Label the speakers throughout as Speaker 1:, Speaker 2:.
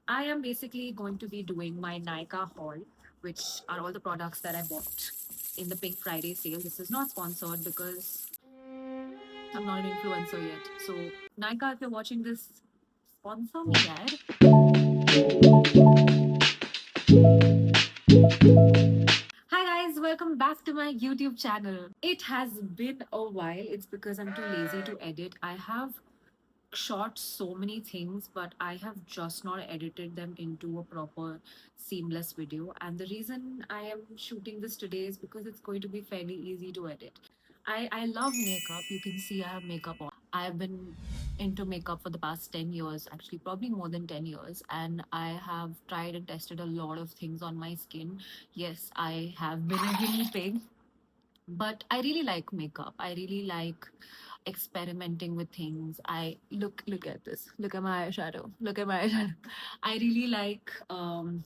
Speaker 1: I am basically going to be doing my Nykaa haul, which are all the products that I bought in the Pink Friday sale. This is not sponsored because I'm not an influencer yet. So, Nykaa, if you're watching this, sponsor me, yaar. Hi guys, welcome back to my YouTube channel. It has been a while. It's because I'm too lazy to edit. I have shot so many things, but I have just not edited them into a proper seamless video. And the reason I am shooting this today is because it's going to be fairly easy to edit. I love makeup. You can see I have makeup on. I have been into makeup for the past 10 years, actually, probably more than 10 years. And I have tried and tested a lot of things on my skin. Yes, I have been a guinea pig, but I really like makeup. I really like experimenting with things. I look at this. Look at my eyeshadow. Look at my eyeshadow. I really like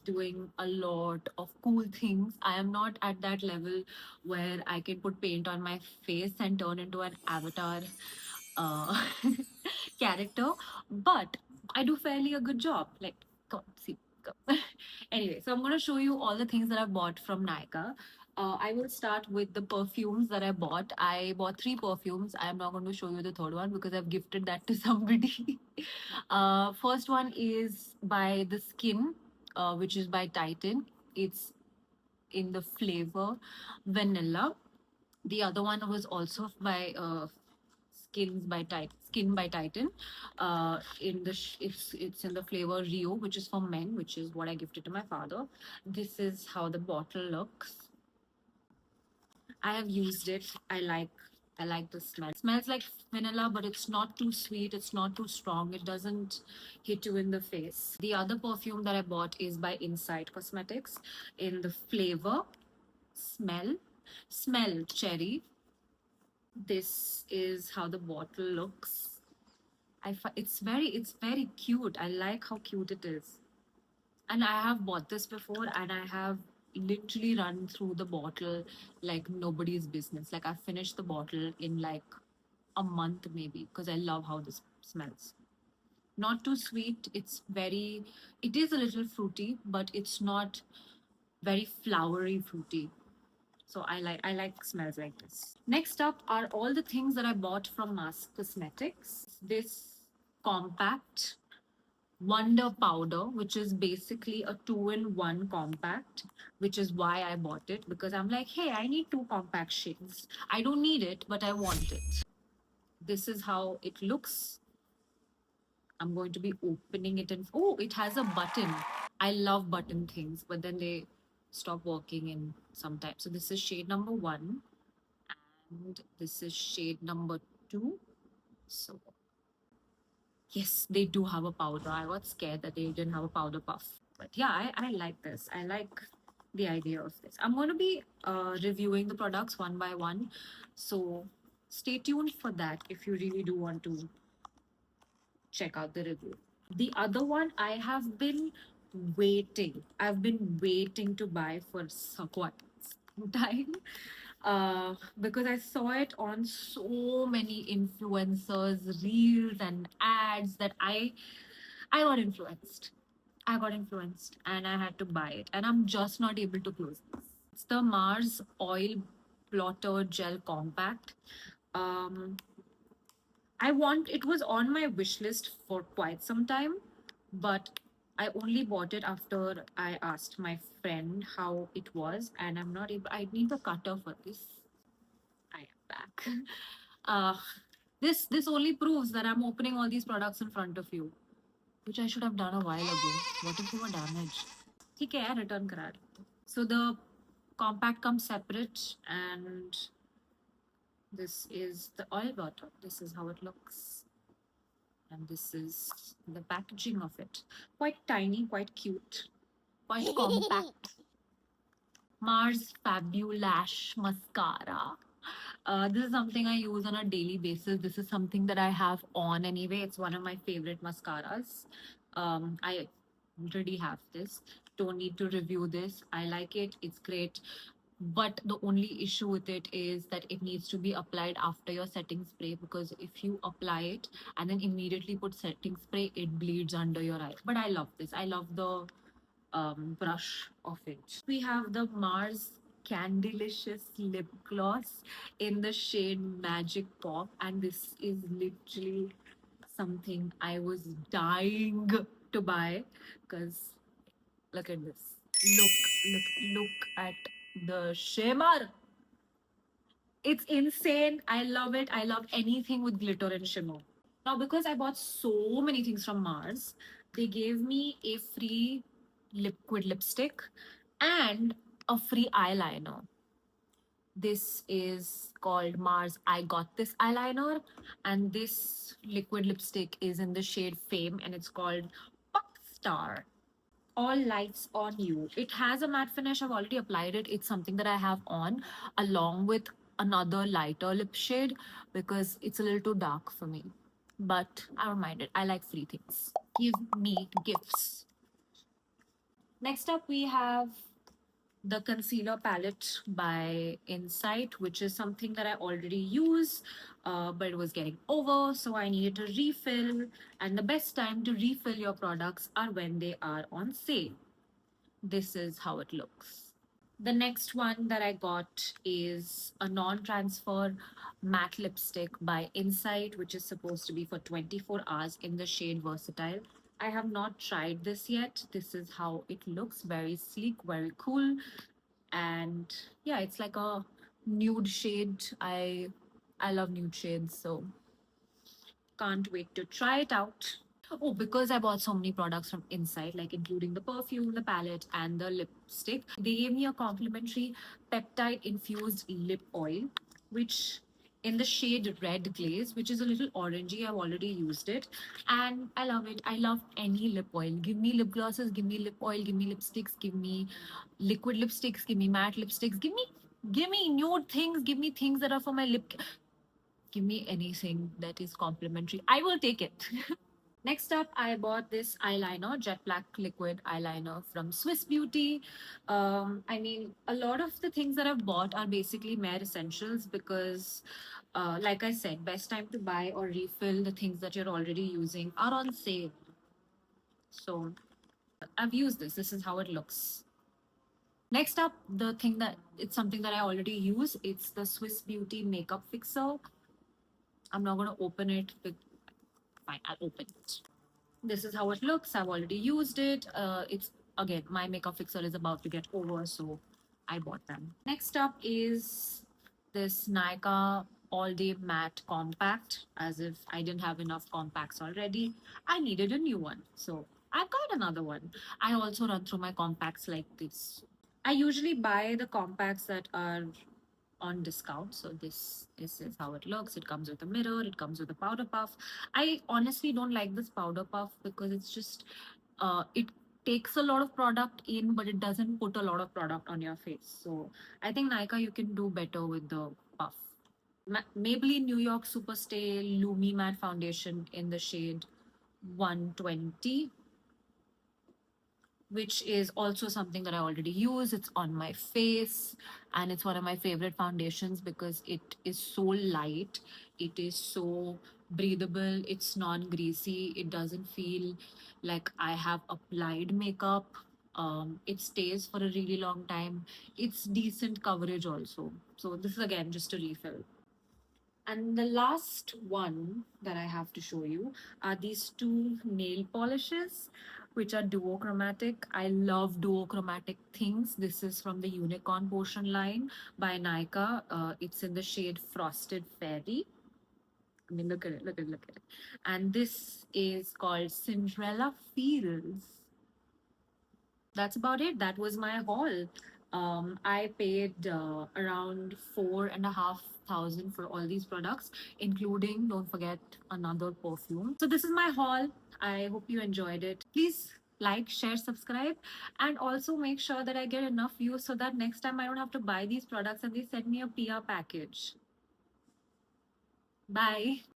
Speaker 1: doing a lot of cool things. I am not at that level where I can put paint on my face and turn into an avatar uh, character, but I do fairly a good job. Like, come on, see, come. Anyway, so I'm gonna show you all the things that I bought from Nykaa. I will start with the perfumes that I bought. I bought three perfumes. I am not going to show you the third one because I've gifted that to somebody. First one is by The Skin, which is by Titan. It's in the flavor vanilla. The other one was also by Skin by Titan. It's in the flavor Rio, which is for men, which is what I gifted to my father. This is how the bottle looks. I have used it. I like the smell. It smells like vanilla, but it's not too sweet. It's not too strong. It doesn't hit you in the face. The other perfume that I bought is by Inside Cosmetics in the flavor smell smell cherry. This is how the bottle looks. It's very cute. I like how cute it is. And I have bought this before, and I have literally run through the bottle like nobody's business. Like I finished the bottle in like a month maybe because I love how this smells. Not too sweet. It is a little fruity, but it's not very flowery fruity. So I like smells like this. Next up are all the things that I bought from Mask Cosmetics. This compact Wonder Powder, which is basically a two-in-one compact, which is why I bought it because I'm like, hey, I need two compact shades. I don't need it, but I want it. This is how it looks. I'm going to be opening it and oh, it has a button. I love button things, but then they stop working in some time. So this is shade number one, and this is shade number two. So yes, they do have a powder. I got scared that they didn't have a powder puff. But yeah, I like this. I like the idea of this. I'm going to be reviewing the products one by one. So stay tuned for that if you really do want to check out the review. The other one I have been waiting. I've been waiting to buy for quite some time because I saw it on so many influencers, reels, and ads that I got influenced. I got influenced and I had to buy it, and I'm just not able to close this. It's the Mars Oil Blotter Gel Compact. Um, it was on my wish list for quite some time, but I only bought it after I asked my friend how it was, and I'm not able. I need the cutter for this. I am back. Uh, this only proves that I'm opening all these products in front of you, which I should have done a while ago. What if they were damaged? ठीक है यार return करा रहे. So the compact comes separate, and this is the oil bottle. This is how it looks, and this is the packaging of it. Quite tiny, quite cute, quite compact. Mars Fabulash Mascara. This is something I use on a daily basis. This is something that I have on anyway. It's one of my favorite mascaras. I already have this. Don't need to review this. I like it. It's great. but the only issue with it is that it needs to be applied after your setting spray, because if you apply it and then immediately put setting spray, it bleeds under your eye. But I love this. I love the brush of it. We have the Mars Candylicious lip gloss in the shade Magic Pop, and this is literally something I was dying to buy, because look at this. Look at the shimmer. It's insane. I love it. I love anything with glitter and shimmer. Now, because I bought so many things from Mars, they gave me a free liquid lipstick and a free eyeliner. This is called Mars I Got This eyeliner, and this liquid lipstick is in the shade Fame, and it's called Puck Star. All lights on you. It has a matte finish. I've already applied it. It's something that I have on along with another lighter lip shade because it's a little too dark for me. But I don't mind it. I like free things. Give me gifts. Next up, we have the concealer palette by Insight, which is something that I already use, but it was getting over, so I needed to refill. And the best time to refill your products are when they are on sale. This is how it looks. The next one that I got is a non-transfer matte lipstick by Insight, which is supposed to be for 24 hours in the shade Versatile. I have not tried this yet. This is how it looks. Very sleek, very cool. And yeah, it's like a nude shade. I love nude shades, so can't wait to try it out. Oh, because I bought so many products from Insight, like including the perfume, the palette, and the lipstick, they gave me a complimentary peptide infused lip oil, which in the shade Red Glaze, which is a little orangey. I've already used it and I love it. I love any lip oil. Give me lip glosses, give me lip oil, give me lipsticks, give me liquid lipsticks, give me matte lipsticks, give me nude things, give me things that are for my lip. Give me anything that is complimentary. I will take it. Next up, I bought this eyeliner, Jet Black Liquid Eyeliner from Swiss Beauty. I mean, a lot of the things that I've bought are basically mere essentials because, like I said, best time to buy or refill the things that you're already using are on sale. So I've used this. This is how it looks. Next up, the thing that it's something that I already use. It's the Swiss Beauty Makeup Fixer. I'm not going to open it, but fine, I'll open it. This is how it looks. I've already used it. It's again, my makeup fixer is about to get over, so I bought them. Next up is this Nykaa All Day Matte Compact. As if I didn't have enough compacts already, I needed a new one. So I've got another one. I also run through my compacts like this. I usually buy the compacts that are on discount. So this is how it looks. It comes with a mirror, it comes with a powder puff. I honestly don't like this powder puff because it's just it takes a lot of product in, but it doesn't put a lot of product on your face. So I think Nykaa you can do better with the puff. Maybelline New York Superstay Lumi Matte Foundation in the shade 120, which is also something that I already use. It's on my face and it's one of my favorite foundations because it is so light, it is so breathable, it's non-greasy, it doesn't feel like I have applied makeup. It stays for a really long time. It's decent coverage also. So this is again just a refill. And the last one that I have to show you are these two nail polishes, which are duochromatic. I love duochromatic things. This is from the Unicorn Potion line by Nykaa. It's in the shade Frosted Fairy. I mean, look at it, look at it, look at it. And this is called Cinderella Feels. That's about it. That was my haul. I paid around 4,500 for all these products, including, don't forget, another perfume. So this is my haul. I hope you enjoyed it. Please like, share, subscribe, and also make sure that I get enough views so that next time I don't have to buy these products and they send me a PR package. Bye.